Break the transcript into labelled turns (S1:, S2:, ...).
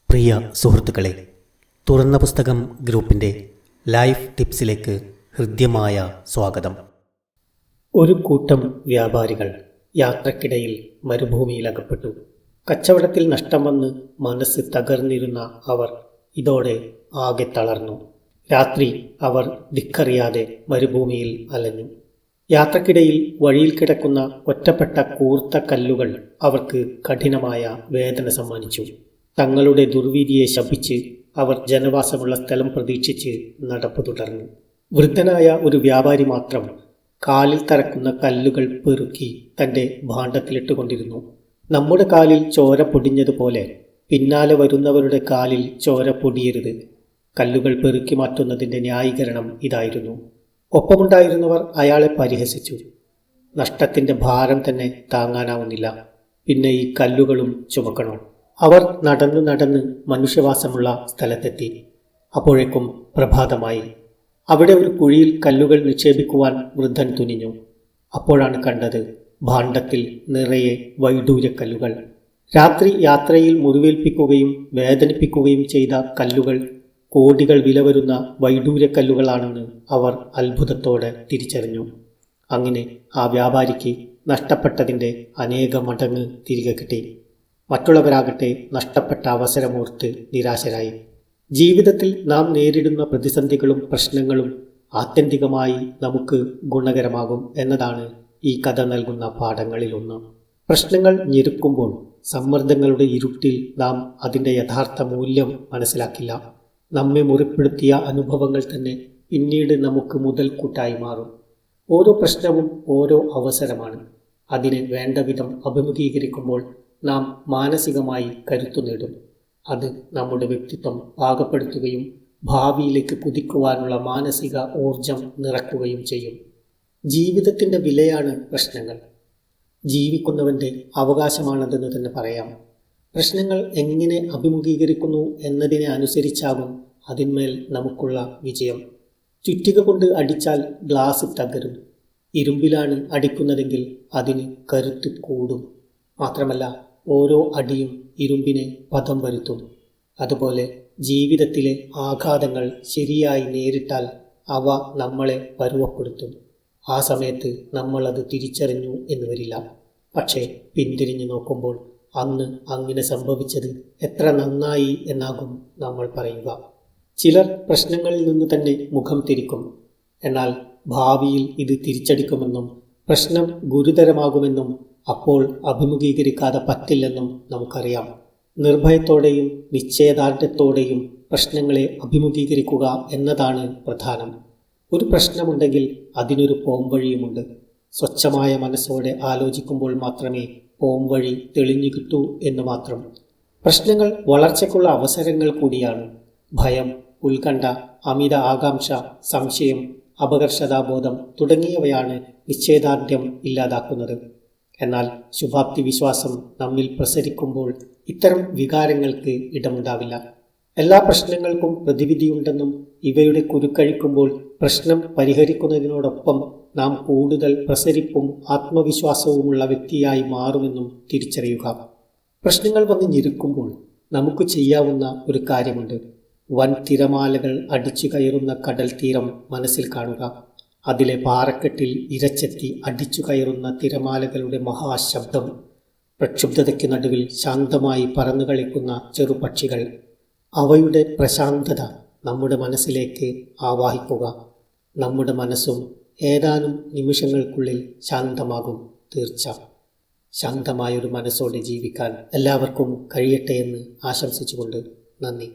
S1: പ്രിയ സുഹൃത്തുക്കളെ, തുറന്ന പുസ്തകം ഗ്രൂപ്പിൻ്റെ ലൈഫ് ടിപ്സിലേക്ക് ഹൃദ്യമായ സ്വാഗതം. ഒരു കൂട്ടം വ്യാപാരികൾ യാത്രക്കിടയിൽ മരുഭൂമിയിൽ അകപ്പെട്ടു. കച്ചവടത്തിൽ നഷ്ടം വന്ന് മനസ്സ് തകർന്നിരുന്ന അവർ ഇതോടെ ആകെ തളർന്നു. രാത്രി അവർ ദിക്കറിയാതെ മരുഭൂമിയിൽ അലഞ്ഞു. യാത്രക്കിടയിൽ വഴിയിൽ കിടക്കുന്ന ഒറ്റപ്പെട്ട കൂർത്ത കല്ലുകൾ അവർക്ക് കഠിനമായ വേദന സമ്മാനിച്ചു. തങ്ങളുടെ ദുർവിധിയെ ശപിച്ച് അവർ ജനവാസമുള്ള സ്ഥലം പ്രതീക്ഷിച്ച് നടപ്പു തുടർന്നു. വൃദ്ധനായ ഒരു വ്യാപാരി മാത്രം കാലിൽ തറക്കുന്ന കല്ലുകൾ പെറുക്കി തൻ്റെ ഭാണ്ഡത്തിലിട്ടുകൊണ്ടിരുന്നു. നമ്മുടെ കാലിൽ ചോര പൊടിഞ്ഞതുപോലെ പിന്നാലെ വരുന്നവരുടെ കാലിൽ ചോര പൊടിയരുത്. കല്ലുകൾ പെറുക്കി മാറ്റുന്നതിൻ്റെ ന്യായീകരണം ഇതായിരുന്നു. ഒപ്പമുണ്ടായിരുന്നവർ അയാളെ പരിഹസിച്ചു. നഷ്ടത്തിൻ്റെ ഭാരം തന്നെ താങ്ങാനാവുന്നില്ല, പിന്നെ ഈ കല്ലുകളും ചുമക്കണോ? അവർ നടന്ന് മനുഷ്യവാസമുള്ള സ്ഥലത്തെത്തി. അപ്പോഴേക്കും പ്രഭാതമായി. അവിടെ ഒരു കുഴിയിൽ കല്ലുകൾ നിക്ഷേപിക്കുവാൻ വൃദ്ധൻ തുനിഞ്ഞു. അപ്പോഴാണ് കണ്ടത് ഭാണ്ഡത്തിൽ നിറയെ വൈഡൂര്യക്കല്ലുകൾ. രാത്രി യാത്രയിൽ മുറിവേൽപ്പിക്കുകയും വേദനിപ്പിക്കുകയും ചെയ്ത കല്ലുകൾ കോടികൾ വില വരുന്ന വൈഡൂര്യക്കല്ലുകളാണെന്ന് അവർ അത്ഭുതത്തോടെ തിരിച്ചറിഞ്ഞു. അങ്ങനെ ആ വ്യാപാരിക്ക് നഷ്ടപ്പെട്ടതിൻ്റെ അനേക മടങ്ങ് തിരികെ കിട്ടി. മറ്റുള്ളവരാകട്ടെ നഷ്ടപ്പെട്ട അവസരമോർത്ത് നിരാശരായി. ജീവിതത്തിൽ നാം നേരിടുന്ന പ്രതിസന്ധികളും പ്രശ്നങ്ങളും ആത്യന്തികമായി നമുക്ക് ഗുണകരമാകും എന്നതാണ് ഈ കഥ നൽകുന്ന പാഠങ്ങളിലൊന്ന്. പ്രശ്നങ്ങൾ ഞെരുക്കുമ്പോൾ, സമ്മർദ്ദങ്ങളുടെ ഇരുട്ടിൽ നാം അതിൻ്റെ യഥാർത്ഥ മൂല്യം മനസ്സിലാക്കില്ല. നമ്മെ മുറിപ്പെടുത്തിയ അനുഭവങ്ങൾ തന്നെ പിന്നീട് നമുക്ക് മുതൽക്കൂട്ടായി മാറും. ഓരോ പ്രശ്നവും ഓരോ അവസരമാണ്. അതിനെ വേണ്ട വിധം അഭിമുഖീകരിക്കുമ്പോൾ നാം മാനസികമായി കരുത്തു നേടും. അത് നമ്മുടെ വ്യക്തിത്വം പാകപ്പെടുത്തുകയും ഭാവിയിലേക്ക് കുതിക്കുവാനുള്ള മാനസിക ഊർജം നിറക്കുകയും ചെയ്യും. ജീവിതത്തിൻ്റെ വിലയാണ് പ്രശ്നങ്ങൾ. ജീവിക്കുന്നവൻ്റെ അവകാശമാണതെന്ന് തന്നെ പറയാം. പ്രശ്നങ്ങൾ എങ്ങനെ അഭിമുഖീകരിക്കുന്നു എന്നതിനെ അനുസരിച്ചാകും അതിന്മേൽ നമുക്കുള്ള വിജയം. ചുറ്റിക കൊണ്ട് അടിച്ചാൽ ഗ്ലാസ് തകരും. ഇരുമ്പിലാണ് അടിക്കുന്നതെങ്കിൽ അതിന് കരുത്ത് കൂടും. മാത്രമല്ല, ഓരോ അടിയും ഇരുമ്പിനെ പദം വരുത്തും. അതുപോലെ ജീവിതത്തിലെ ആഘാതങ്ങൾ ശരിയായി നേരിട്ടാൽ അവ നമ്മളെ പരുവപ്പെടുത്തും. ആ സമയത്ത് നമ്മളത് തിരിച്ചറിഞ്ഞു എന്ന് വരില്ല. പക്ഷേ പിന്തിരിഞ്ഞു നോക്കുമ്പോൾ അന്ന് അങ്ങനെ സംഭവിച്ചത് എത്ര നന്നായി എന്നാകും നമ്മൾ പറയുക. ചിലർ പ്രശ്നങ്ങളിൽ നിന്ന് തന്നെ മുഖം തിരിക്കും. എന്നാൽ ഭാവിയിൽ ഇത് തിരിച്ചടിക്കുമെന്നും പ്രശ്നം ഗുരുതരമാകുമെന്നും അപ്പോൾ അഭിമുഖീകരിക്കാതെ പറ്റില്ലെന്നും നമുക്കറിയാം. നിർഭയത്തോടെയും നിശ്ചയദാർഢ്യത്തോടെയും പ്രശ്നങ്ങളെ അഭിമുഖീകരിക്കുക എന്നതാണ് പ്രധാനം. ഒരു പ്രശ്നമുണ്ടെങ്കിൽ അതിനൊരു പോംവഴിയുമുണ്ട്. സ്വച്ഛമായ മനസ്സോടെ ആലോചിക്കുമ്പോൾ മാത്രമേ പോംവഴി തെളിഞ്ഞു കിട്ടൂ എന്ന് മാത്രം. പ്രശ്നങ്ങൾ വളർച്ചയ്ക്കുള്ള അവസരങ്ങൾ കൂടിയാണ്. ഭയം, ഉത്കണ്ഠ, അമിത ആകാംക്ഷ, സംശയം, അപകർഷതാബോധം തുടങ്ങിയവയാണ് നിശ്ചയദാർഢ്യം ഇല്ലാതാക്കുന്നത്. എന്നാൽ ശുഭാപ്തി വിശ്വാസം നമ്മിൽ പ്രസരിക്കുമ്പോൾ ഇത്തരം വികാരങ്ങൾക്ക് ഇടമുണ്ടാവില്ല. എല്ലാ പ്രശ്നങ്ങൾക്കും പ്രതിവിധിയുണ്ടെന്നും ഇവയുടെ കുരുക്കഴിക്കുമ്പോൾ പ്രശ്നം പരിഹരിക്കുന്നതിനോടൊപ്പം നാം കൂടുതൽ പ്രസരിപ്പും ആത്മവിശ്വാസവുമുള്ള വ്യക്തിയായി മാറുമെന്നും തിരിച്ചറിയുക. പ്രശ്നങ്ങൾ വന്ന് ഞെരുക്കുമ്പോൾ നമുക്ക് ചെയ്യാവുന്ന ഒരു കാര്യമുണ്ട്. വൻ തിരമാലകൾ അടിച്ചു കയറുന്ന കടൽ തീരം മനസ്സിൽ കാണുക. അതിലെ പാറക്കെട്ടിൽ ഇരച്ചെത്തി അടിച്ചു കയറുന്ന തിരമാലകളുടെ മഹാശബ്ദം, പ്രക്ഷുബ്ധതയ്ക്ക് നടുവിൽ ശാന്തമായി പറന്നു കളിക്കുന്ന ചെറുപക്ഷികൾ, അവയുടെ പ്രശാന്തത നമ്മുടെ മനസ്സിലേക്ക് ആവാഹിക്കുക. നമ്മുടെ മനസ്സും ഏതാനും നിമിഷങ്ങൾക്കുള്ളിൽ ശാന്തമാകും. തീർച്ച. ശാന്തമായൊരു മനസ്സോടെ ജീവിക്കാൻ എല്ലാവർക്കും കഴിയട്ടെ എന്ന് ആശംസിച്ചുകൊണ്ട് നന്ദി.